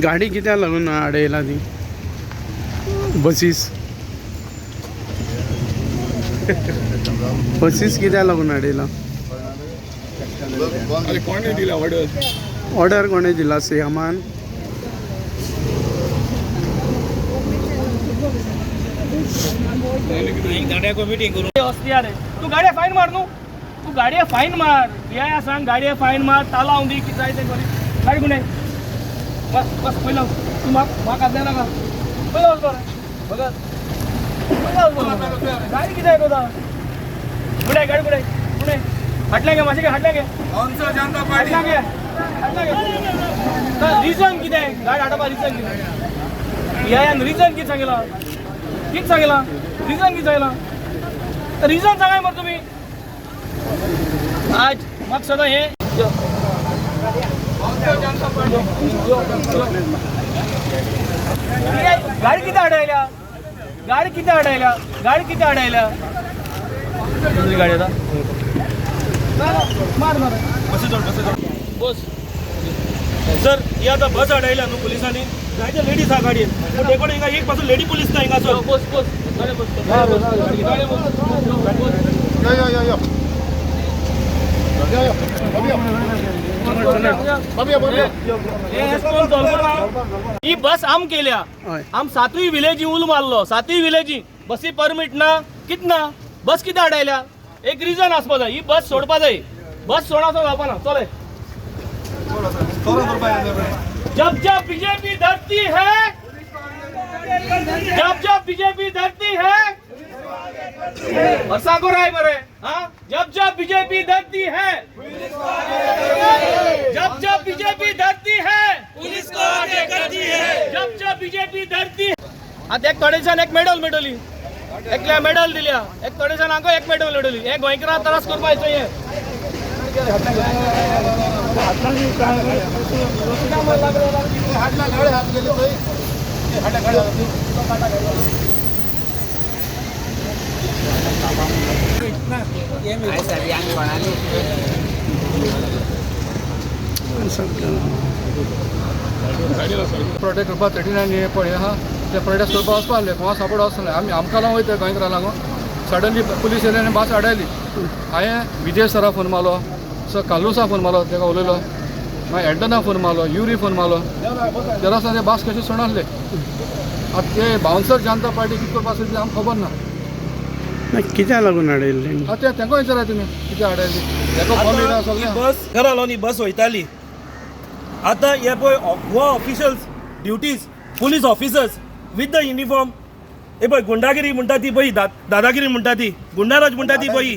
गाडी कित्याक लागून आडयला ती बसीस बसीस कित्याक लागून आडयला? कोणे दिला ऑर्डर? ऑर्डर कोणे दिला? सेमान मीटिंग करू तू गाडी फाईन मार न्हू, तू गाडी फाईन मार, या सांग गाडी फाईन मार, ताला हांव दी कितें जाय तें करी. गाडी कोण बस बस पयलो तू म्हाका आदल्या नाका पयलो वच बघत गाडी कितें आयकता बुडाय गाडी बुडाय बुडाय फाटल्यान घे मातशें घे फाटल्यान घे फाटल्यान घे रिजन कितें गाडी हाडपा रिजन कितें? ह्यान रिजन कितें सांगितला? कितें सांगितला? रिजन कितें सांगितला? रिजन सांगाय मरे तुमी. आज म्हाका सदां हे गाडी किती अडयल्या? गाडी किती अडयल्या? गाडी किती अडयल्या? दुसरी गाडी आता मार मार बस सर. ही आता बस अडयल्या न्हू पुलिसांनी, जायत्या लेडीज हा गाडयेन, पूण देखून हिंगा एक पासून लेडी पुलीस ना हिंगा. सर बस बस गाडी बस ही बस आम केल्या. आम 7वी विलेजी उल मारलो, 7वी विलेजी बसी परमिट ना कितना बस किती अडयल्या? एक रिजन आसपा जाय. ही बस सोडपा जाय, बस सोडासो जावपा ना. चले जब जब बीजेपी धरती है, जब जब बीजेपी धरती है वर्षा को राय बरे. हाँ, जब जब बीजेपी धरती है, जब जब बीजेपी धरती है, पुलिस को आगे करती है. जब जब बीजेपी धरती है. आता एक थोडे जण एक मेडल मेडली, एकल्या मेडल दिल्या, एक थोडे जण हांगा एक मेडल मेडली. हे गोंयकारांक त्रास करपाचो हे. प्रोटेक्ट करपा 39 हे पळय आहा ते प्रोटेक्ट करपा वचपा आसले कोणा सापड वचना. आमी आमकां लागून वयता गोंयकारां लागून. सडनली पुलीस येयले आनी बस अडयली. हांवें विजय सराक फोन मारलो, सर कालुसा फोन मारलो, ताका उलयलो. मागीर एडना फोन मारलो, युरी फोन मारलो. तेरा ते बस कशी सोडनासले. आतां ते बाउन्सर जनता पार्टी कितें करपा आसली आमकां खबर ना. कित्याक लागून आडयल्ले? आतां तांकां विचारा तुमी कित्याक अडयली. ताका फोन येयला सगळें. बस घरा लावनी बस वयताली. आता हे पळय Goa officials duties, police officers with the uniform. हे पळय गुंडागिरी म्हणटा ती पळय, दादागिरी म्हणटा ती, गुंडाराज म्हणटा ती पळय.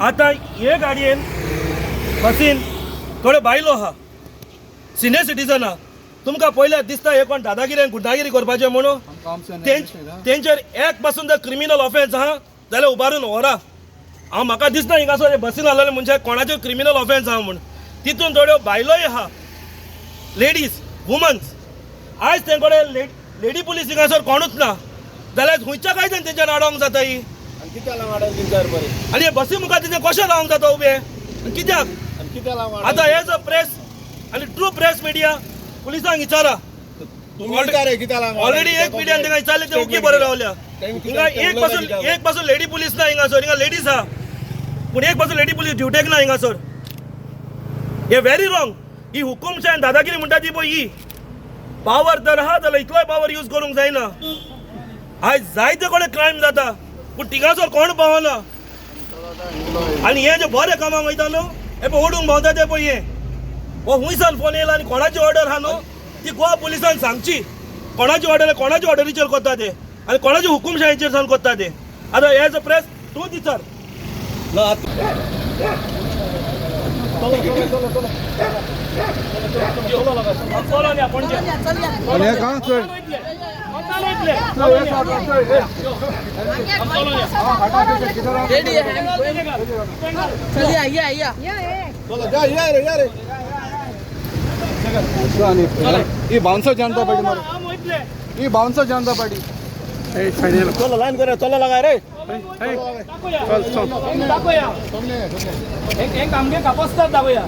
आता हे गाडयेन बसीन थोडे बायलो आहा, सिनियर सिटीजन आहा. तुमकां पयल्यार दिसता हे कोण दादागिरी आनी गुंडागिरी करपाचें म्हणून. तेंचेर एक पासून जर क्रिमिनल ऑफेन्स आहा जाल्यार उबारून व्हरा. हांव म्हाका दिसना हिंगासर बसीन आसलेले मनशाक कोणाच्यो क्रिमिनल ऑफेन्स आहा म्हूण. तितून थोड्यो बायलोय आहा, लेडीज वुमन्स. आयज ते कडेन लेडी पुलीस हिंगासर कोणूच ना जाल्यार खंयच्या कायद्यान तेंच्यान आडोवंक जाता ही? आनी हे बसी मुखार तेंचे कशें रावंक जाता उबे? कित्याक? आतां हे जो प्रेस आनी ट्रू प्रेस मिडिया पुलिसांक विचारा. ऑलरेडी एक मिडियान तेंका विचारले ते ओके बरें रावल्या. हिंगा एक पासून लेडी पुलीस ना हिंगासर. हिंगा लेडीज आहा पूण एक पासून लेडी पुलीस ड्युटेक ना हिंगासर. हे व्हेरी रॉंग. ही हुकुमशाही आनी दादागिरी म्हणटा ती पळय ही. पावर जर आहा जाल्यार इतलोय पावर यूज करूंक जायना. आयज जायते कडेन क्रायम जाता पूण थिंगासर कोण पावना. आनी हे जे बरे कामाक वयता न्हू, हे पळय ओडूंक भोंवता ते पळय, हे हो हुंयसान फोन येयला आनी कोणाची ऑर्डर आहा न्हू ती गोवा पुलिसान सांगची. कोणाची ऑर्डर कोणाच्या ऑर्डरीचेर कोत्ता ते आनी कोणाची हुकुमशाहीचेर सावन कोत्ता ते. आतां एज अ प्रेस तूं विचार. ಈ ಬಾನ್ಸರ್ ಜನತಾ ಪಾರ್ಟಿ ಮಾಡು, ಈ ಬಾನ್ಸರ್ ಜನತಾ ಪಾರ್ಟಿ. चलो लाइन करे, चलो लगा रे. चल चल दाखवूया. एक आमगे कापसतात दाखवूया.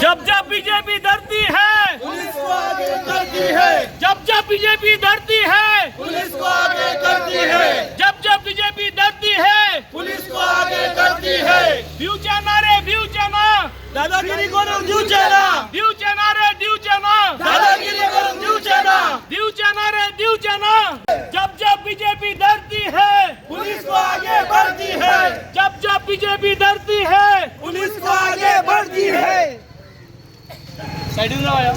जब जब बीजेपी डरती है पुलिस को आगे करती है, जब जब बीजेपी डरती है पुलिस को आगे करती है, जब जब बीजेपी डरती है पुलिस को आगे करती है। दिवचना रे दिवचना, दादागिरी करून दिवचना, दिवचना रे दिवचना, दादागिरी करून दिवचना, दिवचना रे दिवचना। जब जब बीजेपी डरती है पुलिस को आगे बढ़ती है, जब जब बीजेपी डरती है पुलिस को आगे बढ़ती है। साइड में